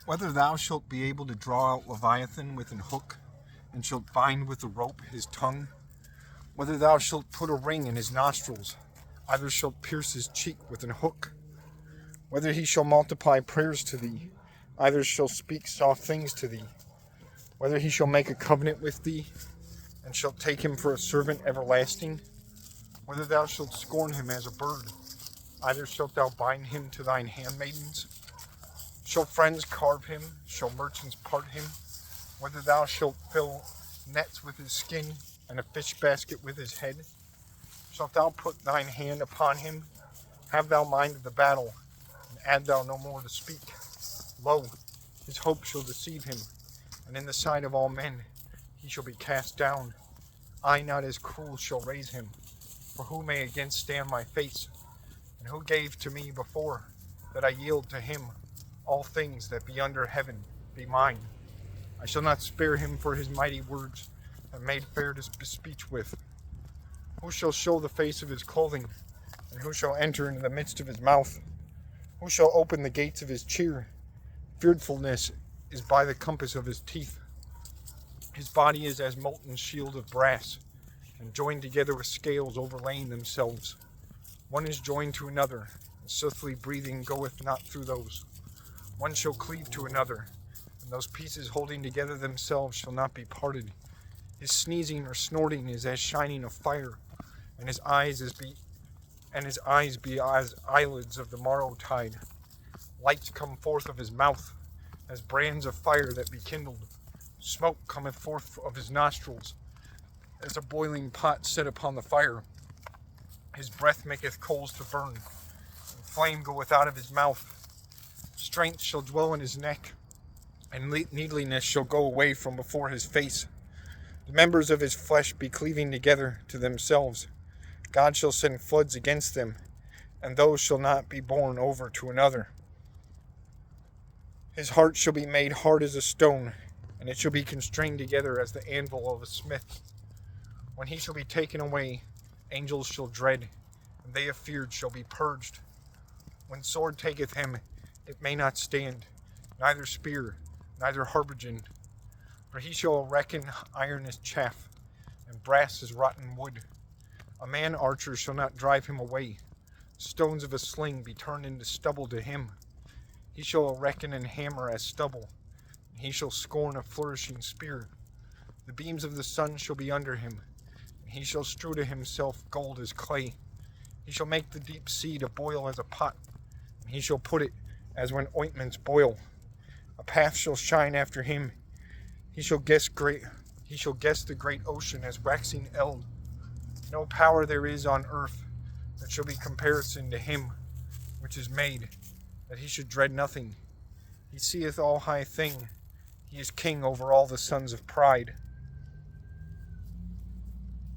Whether thou shalt be able to draw out Leviathan with an hook, and shalt bind with a rope his tongue, whether thou shalt put a ring in his nostrils, either shalt pierce his cheek with an hook, whether he shall multiply prayers to thee, either shall speak soft things to thee, whether he shall make a covenant with thee, and shalt take him for a servant everlasting, whether thou shalt scorn him as a bird, either shalt thou bind him to thine handmaidens. Shall friends carve him? Shall merchants part him? Whether thou shalt fill nets with his skin, and a fish basket with his head? Shalt thou put thine hand upon him? Have thou mind of the battle, and add thou no more to speak. Lo, his hope shall deceive him, and in the sight of all men he shall be cast down. I not as cruel shall raise him, for who may again stand my face? And who gave to me before, that I yield to him? All things that be under heaven be mine. I shall not spare him for his mighty words, that made fair to speech with. Who shall show the face of his clothing, and who shall enter into the midst of his mouth? Who shall open the gates of his cheer? Fearfulness is by the compass of his teeth. His body is as molten shield of brass, and joined together with scales overlaying themselves. One is joined to another, and swiftly breathing goeth not through those. One shall cleave to another, and those pieces holding together themselves shall not be parted. His sneezing or snorting is as shining of fire, and his eyes be as eyelids of the morrow tide. Lights come forth of his mouth, as brands of fire that be kindled. Smoke cometh forth of his nostrils, as a boiling pot set upon the fire. His breath maketh coals to burn, and flame goeth out of his mouth. Strength shall dwell in his neck, and needliness shall go away from before his face. The members of his flesh be cleaving together to themselves. God shall send floods against them, and those shall not be borne over to another. His heart shall be made hard as a stone, and it shall be constrained together as the anvil of a smith. When he shall be taken away, angels shall dread, and they afeared shall be purged. When sword taketh him, it may not stand, neither spear, neither habergeon. For he shall reckon iron as chaff, and brass as rotten wood. A man archer shall not drive him away. Stones of a sling be turned into stubble to him. He shall reckon an hammer as stubble, and he shall scorn a flourishing spear. The beams of the sun shall be under him, and he shall strew to himself gold as clay. He shall make the deep sea to boil as a pot, and he shall put it as when ointments boil. A path shall shine after him. He shall guess the great ocean as waxing eld. No power there is on earth that shall be comparison to him which is made, that he should dread nothing. He seeth all high thing. He is king over all the sons of pride.